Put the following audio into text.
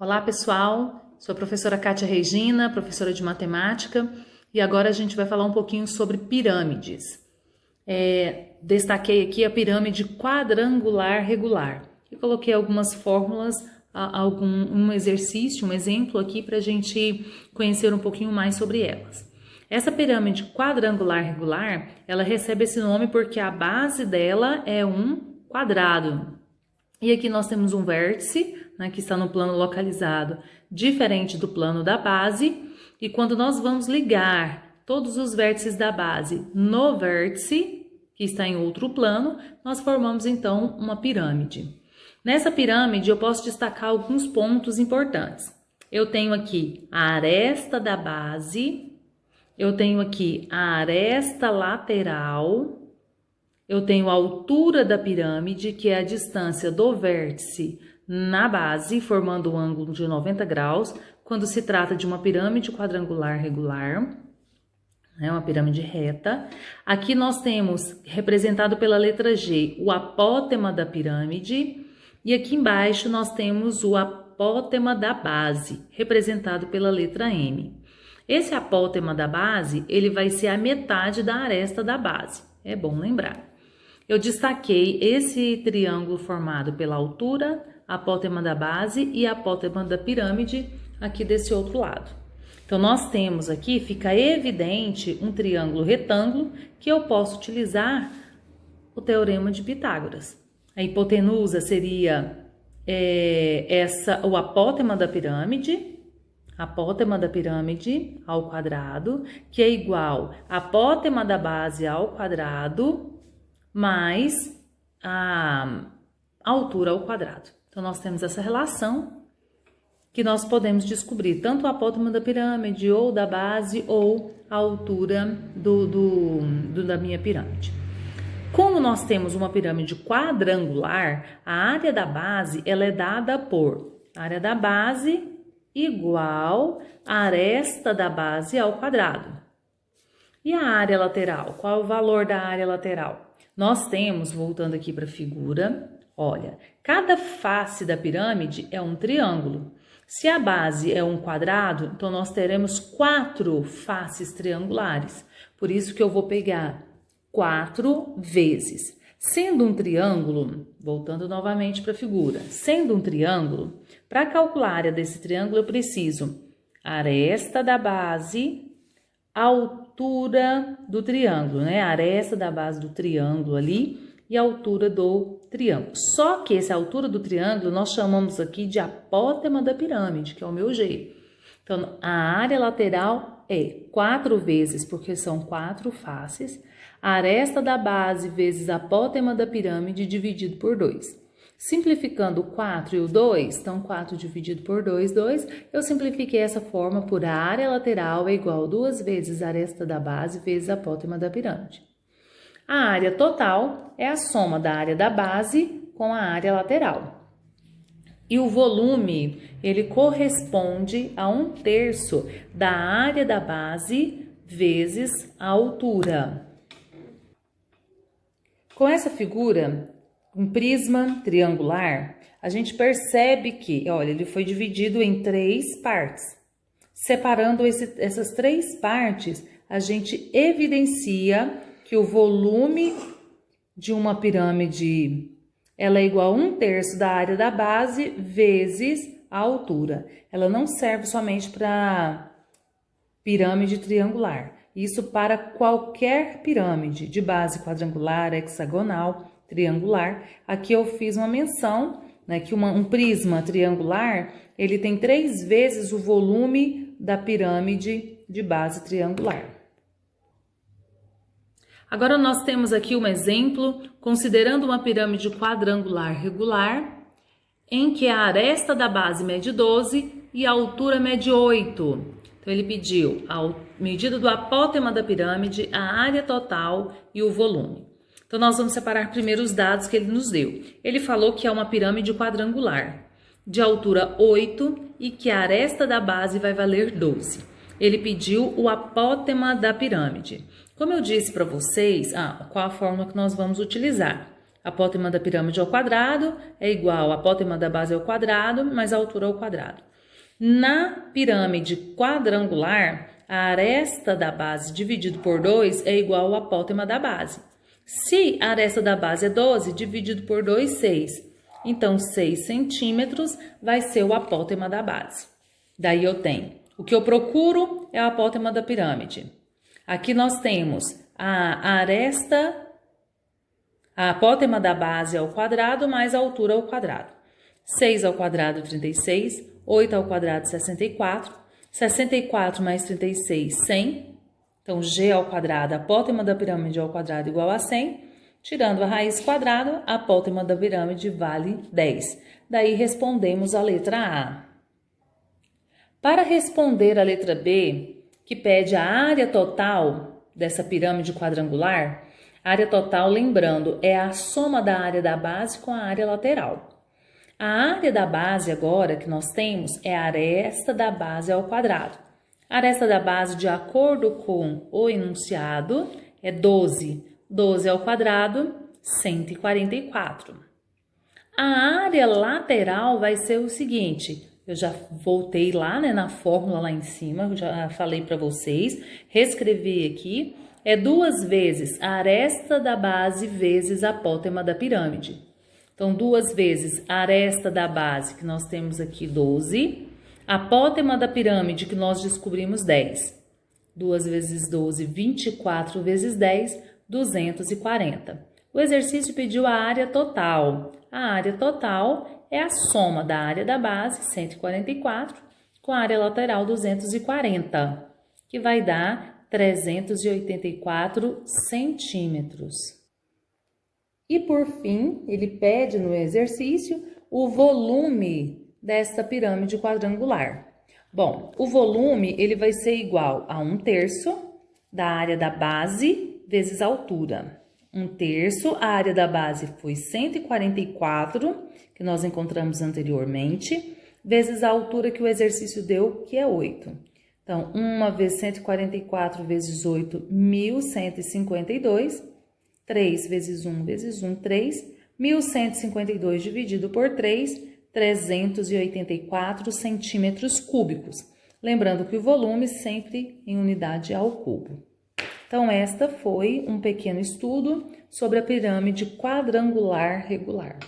Olá pessoal, sou a professora Kátia Regina, professora de matemática, e agora a gente vai falar um pouquinho sobre pirâmides. Destaquei aqui a pirâmide quadrangular regular e coloquei algumas fórmulas, um exercício, um exemplo aqui para a gente conhecer um pouquinho mais sobre elas. Essa pirâmide quadrangular regular, ela recebe esse nome porque a base dela é um quadrado. E aqui nós temos um vértice, né, que está no plano localizado, diferente do plano da base. E quando nós vamos ligar todos os vértices da base no vértice, que está em outro plano, nós formamos então uma pirâmide. Nessa pirâmide eu posso destacar alguns pontos importantes. Eu tenho aqui a aresta da base, eu tenho aqui a aresta lateral, eu tenho a altura da pirâmide, que é a distância do vértice na base, formando um ângulo de 90 graus, quando se trata de uma pirâmide quadrangular regular, né, uma pirâmide reta. Aqui nós temos, representado pela letra G, o apótema da pirâmide, e aqui embaixo nós temos o apótema da base, representado pela letra M. Esse apótema da base, ele vai ser a metade da aresta da base, é bom lembrar. Eu destaquei esse triângulo formado pela altura, apótema da base e apótema da pirâmide aqui desse outro lado. Então, nós temos aqui, fica evidente um triângulo retângulo que eu posso utilizar o teorema de Pitágoras. A hipotenusa seria o apótema da pirâmide ao quadrado, que é igual a apótema da base ao quadrado, mais a altura ao quadrado. Então, nós temos essa relação que nós podemos descobrir tanto o apótema da pirâmide ou da base ou a altura da minha pirâmide. Como nós temos uma pirâmide quadrangular, a área da base ela é dada por área da base igual a aresta da base ao quadrado. E a área lateral? Qual é o valor da área lateral? Nós temos, voltando aqui para a figura, olha, cada face da pirâmide é um triângulo. Se a base é um quadrado, então nós teremos 4 faces triangulares. Por isso que eu vou pegar 4 vezes. Sendo um triângulo, voltando novamente para a figura, sendo um triângulo, para calcular a área desse triângulo eu preciso aresta da base, altura do triângulo, né? A aresta da base do triângulo ali e a altura do triângulo. Só que essa altura do triângulo nós chamamos aqui de apótema da pirâmide, que é o meu G. Então, a área lateral é 4 vezes, porque são 4 faces, a aresta da base vezes a apótema da pirâmide dividido por 2. Simplificando o 4 e o 2, então 4 dividido por 2, 2, eu simplifiquei essa forma por a área lateral é igual a 2 vezes a aresta da base vezes a apótema da pirâmide. A área total é a soma da área da base com a área lateral. E o volume, ele corresponde a 1/3 da área da base vezes a altura. Com essa figura, um prisma triangular, a gente percebe que, olha, ele foi dividido em 3 partes. Separando essas 3 partes, a gente evidencia que o volume de uma pirâmide ela é igual a 1/3 da área da base vezes a altura. Ela não serve somente para pirâmide triangular. Isso para qualquer pirâmide de base quadrangular, hexagonal, triangular. Aqui eu fiz uma menção, né, que um prisma triangular, ele tem 3 vezes o volume da pirâmide de base triangular. Agora nós temos aqui um exemplo, considerando uma pirâmide quadrangular regular, em que a aresta da base mede 12 e a altura mede 8. Então, ele pediu a medida do apótema da pirâmide, a área total e o volume. Então, nós vamos separar primeiro os dados que ele nos deu. Ele falou que é uma pirâmide quadrangular, de altura 8 e que a aresta da base vai valer 12. Ele pediu o apótema da pirâmide. Como eu disse para vocês, qual a fórmula que nós vamos utilizar? A apótema da pirâmide ao quadrado é igual à apótema da base ao quadrado mais a altura ao quadrado. Na pirâmide quadrangular, a aresta da base dividido por 2 é igual ao apótema da base. Se a aresta da base é 12, dividido por 2, 6. Então, 6 centímetros vai ser o apótema da base. Daí eu tenho, o que eu procuro é o apótema da pirâmide. Aqui nós temos a aresta, a apótema da base ao quadrado mais a altura ao quadrado. 6 ao quadrado, 36. 8 ao quadrado, 64. 64 mais 36, 100. Então, g ao quadrado, apótema da pirâmide ao quadrado igual a 100. Tirando a raiz quadrada, a apótema da pirâmide vale 10. Daí, respondemos a letra A. Para responder a letra B, que pede a área total dessa pirâmide quadrangular, a área total, lembrando, é a soma da área da base com a área lateral. A área da base agora que nós temos é a aresta da base ao quadrado. A aresta da base, de acordo com o enunciado, é 12. 12 ao quadrado, 144. A área lateral vai ser o seguinte, eu já voltei lá, né, na fórmula lá em cima, eu já falei para vocês, reescrevi aqui, é 2 vezes a aresta da base vezes a apótema da pirâmide. Então, 2 vezes a aresta da base, que nós temos aqui 12, a apótema da pirâmide, que nós descobrimos 10. 2 vezes 12, 24 vezes 10, 240. O exercício pediu a área total. A área total é a soma da área da base, 144, com a área lateral, 240, que vai dar 384 centímetros. E por fim, ele pede no exercício o volume desta pirâmide quadrangular. Bom, o volume ele vai ser igual a 1/3 da área da base vezes a altura. 1/3, a área da base foi 144, que nós encontramos anteriormente, vezes a altura que o exercício deu, que é 8. Então, 1 vezes 144 vezes 8, 1.152. 3 vezes 1 vezes 1, 3. 1.152 dividido por 3, 384 centímetros cúbicos. Lembrando que o volume sempre em unidade ao cubo. Então, esta foi um pequeno estudo sobre a pirâmide quadrangular regular.